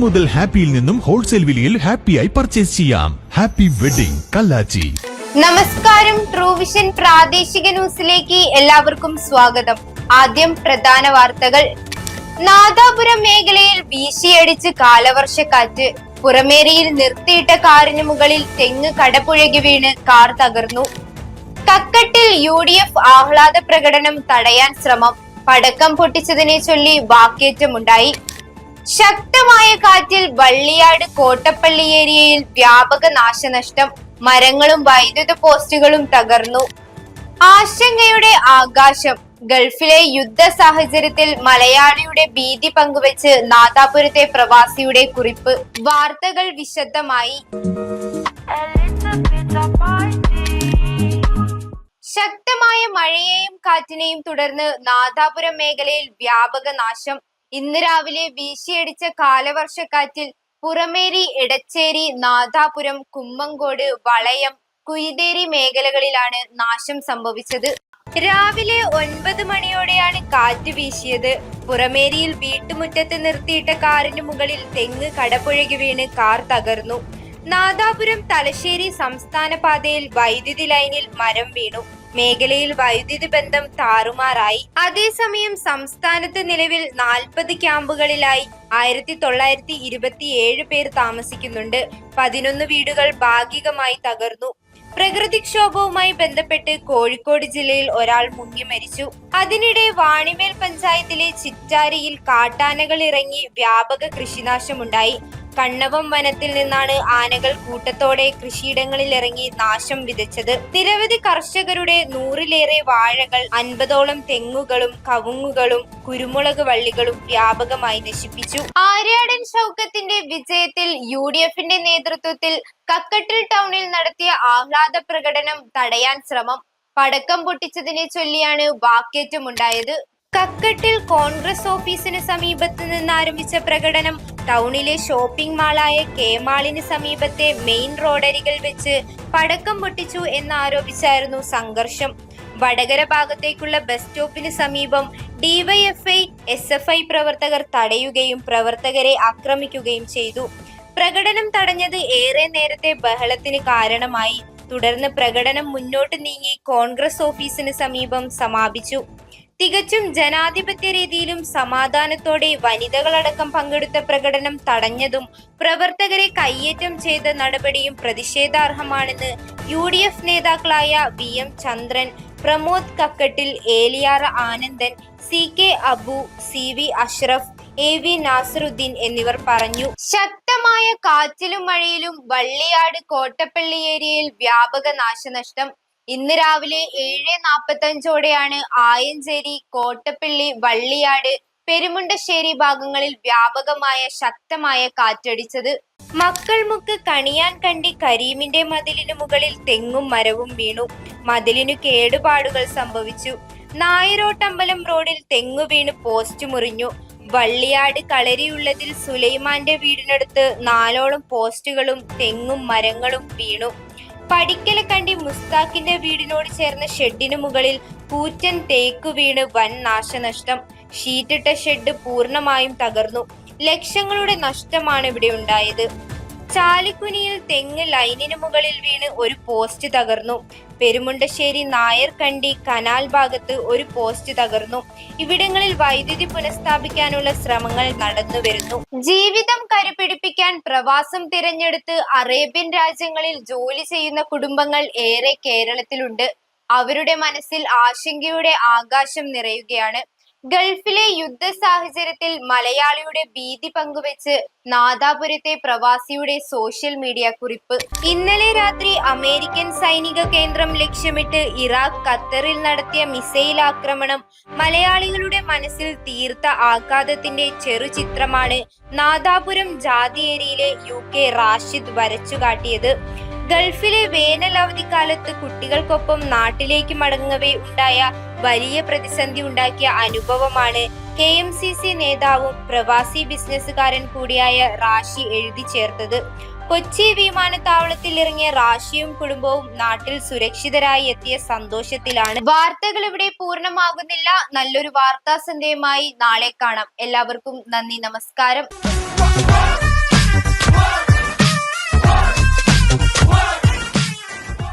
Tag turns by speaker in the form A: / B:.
A: മുതൽ ഹാപ്പിയിൽ നിന്നും ഹോൾസെയിൽ വിലയിൽ ഹാപ്പിയായി പർച്ചേസ് ചെയ്യാം. Happy wedding Kallachi.
B: നമസ്കാരം. ട്രൂ വിഷൻ പ്രാദേശിക ന്യൂസിലേക്ക് എല്ലാവർക്കും സ്വാഗതം. ആദ്യം പ്രധാന വാർത്തകൾ. നാദാപുരം മേഖലയിൽ വീശിയടിച്ച് കാലവർഷക്കാറ്റ്. പുറമേരിയിൽ നിർത്തിയിട്ട കാറിന് മുകളിൽ തെങ്ങ് കടപുഴകി വീണ് കാർ തകർന്നു. കക്കട്ടിൽ UDF ആഹ്ലാദ പ്രകടനം തടയാൻ ശ്രമം. പടക്കം പൊട്ടിച്ചതിനെ ചൊല്ലി വാക്കേറ്റമുണ്ടായി. ശക്തമായ കാറ്റിൽ വള്ളിയാട് കോട്ടപ്പള്ളി ഏരിയയിൽ വ്യാപക നാശനഷ്ടം. മരങ്ങളും വൈദ്യുത പോസ്റ്റുകളും തകർന്നു. ആശങ്കയുടെ ആകാശം. ഗൾഫിലെ യുദ്ധ സാഹചര്യത്തിൽ മലയാളിയുടെ ഭീതി പങ്കുവെച്ച് നാദാപുരത്തെ പ്രവാസിയുടെ കുറിപ്പ്. വാർത്തകൾ വിശദമായി. ശക്തമായ മഴയെയും കാറ്റിനെയും തുടർന്ന് നാദാപുരം മേഖലയിൽ വ്യാപക നാശം. ഇന്ന് രാവിലെ വീശിയടിച്ച കാലവർഷക്കാറ്റിൽ പുറമേരി, എടച്ചേരി, നാദാപുരം, കുമ്മങ്കോട്, വളയം, കുയിതേരി മേഖലകളിലാണ് നാശം സംഭവിച്ചത്. രാവിലെ 9 മണിയോടെയാണ് കാറ്റ് വീശിയത്. പുറമേരിയിൽ വീട്ടുമുറ്റത്ത് നിർത്തിയിട്ട കാറിന് മുകളിൽ തെങ്ങ് കടപുഴകി വീണ് കാർ തകർന്നു. നാദാപുരം തലശ്ശേരി സംസ്ഥാന പാതയിൽ വൈദ്യുതി ലൈനിൽ മരം വീണു. മേഖലയിൽ വൈദ്യുതി ബന്ധം താറുമാറായി. അതേസമയം സംസ്ഥാനത്ത് നിലവിൽ 40 ക്യാമ്പുകളിലായി 1927 പേർ താമസിക്കുന്നുണ്ട്. 11 വീടുകൾ ഭാഗികമായി തകർന്നു. പ്രകൃതിക്ഷോഭവുമായി ബന്ധപ്പെട്ട് കോഴിക്കോട് ജില്ലയിൽ ഒരാൾ മുങ്ങി മരിച്ചു. അതിനിടെ വാണിമേൽ പഞ്ചായത്തിലെ ചിറ്റാരിയിൽ കാട്ടാനകൾ ഇറങ്ങി വ്യാപക കൃഷിനാശമുണ്ടായി. കണ്ണവം വനത്തിൽ നിന്നാണ് ആനകൾ കൂട്ടത്തോടെ കൃഷിയിടങ്ങളിൽ ഇറങ്ങി നാശം വിതച്ചത്. നിരവധി കർഷകരുടെ 100-ലേറെ വാഴകൾ, 50ഓളം തെങ്ങുകളും കവുങ്ങുകളും കുരുമുളക് വള്ളികളും വ്യാപകമായി നശിപ്പിച്ചു. ആര്യാടൻ ഷൗക്കത്തിന്റെ വിജയത്തിൽ UDFന്റെ നേതൃത്വത്തിൽ കക്കട്ടിൽ ടൗണിൽ നടത്തിയ ആഹ്ലാദ പ്രകടനം തടയാൻ ശ്രമം. പടക്കം പൊട്ടിച്ചതിനെ ചൊല്ലിയാണ് വാക്കേറ്റമുണ്ടായത്. കക്കട്ടിൽ കോൺഗ്രസ് ഓഫീസിന് സമീപത്ത് നിന്ന് ആരംഭിച്ച പ്രകടനം ടൗണിലെ ഷോപ്പിംഗ് മാളായ കെ-മാളിന് സമീപത്തെ മെയിൻ റോഡരികിൽ വെച്ച് പടക്കം പൊട്ടിച്ചു എന്നാരോപിച്ചായിരുന്നു സംഘർഷം. വടകര ഭാഗത്തേക്കുള്ള ബസ് സ്റ്റോപ്പിന് സമീപം DYFI, SFI പ്രവർത്തകർ തടയുകയും പ്രവർത്തകരെ ആക്രമിക്കുകയും ചെയ്തു. പ്രകടനം തടഞ്ഞത് ഏറെ നേരത്തെ ബഹളത്തിന് കാരണമായി. തുടർന്ന് പ്രകടനം മുന്നോട്ട് നീങ്ങി കോൺഗ്രസ് ഓഫീസിന് സമീപം സമാപിച്ചു. തികച്ചും ജനാധിപത്യ രീതിയിലും സമാധാനത്തോടെ വനിതകളടക്കം പങ്കെടുത്ത പ്രകടനം തടഞ്ഞതും പ്രവർത്തകരെ കയ്യേറ്റം ചെയ്ത നടപടിയും പ്രതിഷേധാർഹമാണെന്ന് UDF നേതാക്കളായ VM ചന്ദ്രൻ, Pramod Kakkattil, ഏലിയാറ Anandan, CK Abu, CV Ashraf, AV Nasaruddin എന്നിവർ പറഞ്ഞു. ശക്തമായ കാറ്റിലും മഴയിലും വള്ളിയാട് കോട്ടപ്പള്ളി ഏരിയയിൽ വ്യാപക നാശനഷ്ടം. ഇന്ന് രാവിലെ 7:45ഓടെയാണ് ആയഞ്ചേരി, കോട്ടപ്പള്ളി, വള്ളിയാട്, പെരുമുണ്ടശ്ശേരി ഭാഗങ്ങളിൽ വ്യാപകമായ ശക്തമായ കാറ്റടിച്ചത്. മക്കൾമുക്ക് കണിയാൻ കണ്ടി കരീമിന്റെ മതിലിനു മുകളിൽ തെങ്ങും മരവും വീണു. മതിലിനു കേടുപാടുകൾ സംഭവിച്ചു. നായരോട്ടമ്പലം റോഡിൽ തെങ്ങു വീണ് പോസ്റ്റ് മുറിഞ്ഞു. വള്ളിയാട് കളരിയുള്ളതിൽ സുലൈമാന്റെ വീടിനടുത്ത് 4ഓളം പോസ്റ്റുകളും തെങ്ങും മരങ്ങളും വീണു. പടിക്കലക്കണ്ടി മുസ്താഖിന്റെ വീടിനോട് ചേർന്ന ഷെഡിനു മുകളിൽ കൂറ്റൻ തേക്കു വീണ് വൻ നാശനഷ്ടം. ഷീറ്റിട്ട ഷെഡ് പൂർണ്ണമായും തകർന്നു. ലക്ഷങ്ങളുടെ നഷ്ടമാണ് ഇവിടെ ഉണ്ടായത്. ചാലിക്കുനിയിൽ തെങ്ങ് ലൈനിനു മുകളിൽ വീണ് ഒരു പോസ്റ്റ് തകർന്നു. പെരുമുണ്ടശ്ശേരി നായർകണ്ടി കനാൽ ഭാഗത്ത് ഒരു പോസ്റ്റ് തകർന്നു. ഇവിടങ്ങളിൽ വൈദ്യുതി പുനഃസ്ഥാപിക്കാനുള്ള ശ്രമങ്ങൾ നടന്നുവരുന്നു. ജീവിതം കരുപിടിപ്പിക്കാൻ പ്രവാസം തിരഞ്ഞെടുത്ത് അറേബ്യൻ രാജ്യങ്ങളിൽ ജോലി ചെയ്യുന്ന കുടുംബങ്ങൾ ഏറെ കേരളത്തിലുണ്ട്. അവരുടെ മനസ്സിൽ ആശങ്കയുടെ ആകാശം നിറയുകയാണ്. ഗൾഫിലെ യുദ്ധ സാഹചര്യത്തിൽ മലയാളിയുടെ ഭീതി പങ്കുവെച്ച് നാദാപുരത്തെ പ്രവാസിയുടെ സോഷ്യൽ മീഡിയ കുറിപ്പ്. ഇന്നലെ രാത്രി അമേരിക്കൻ സൈനിക കേന്ദ്രം ലക്ഷ്യമിട്ട് ഇറാഖ് ഖത്തറിൽ നടത്തിയ മിസൈൽ ആക്രമണം മലയാളികളുടെ മനസ്സിൽ തീർത്ത ആഘാതത്തിന്റെ ചെറുചിത്രമാണ് നാദാപുരം ജാതി ഏരിയയിലെ UK റാഷിദ് വരച്ചുകാട്ടിയത്. ഗൾഫിലെ വേനൽ അവധിക്കാലത്ത് കുട്ടികൾക്കൊപ്പം നാട്ടിലേക്ക് മടങ്ങവേ ഉണ്ടായ വലിയ പ്രതിസന്ധി ഉണ്ടാക്കിയ അനുഭവമാണ് KMCC നേതാവും പ്രവാസി ബിസിനസ്സുകാരൻ കൂടിയായ റാഷി എഴുതി ചേർത്തത്. കൊച്ചി വിമാനത്താവളത്തിൽ ഇറങ്ങിയ റാഷിയും കുടുംബവും നാട്ടിൽ സുരക്ഷിതരായി എത്തിയ സന്തോഷത്തിലാണ്. വാർത്തകൾ ഇവിടെ പൂർണ്ണമാകുന്നില്ല. നല്ലൊരു വാർത്താ സന്ധ്യയുമായി നാളെ കാണാം. എല്ലാവർക്കും നന്ദി, നമസ്കാരം.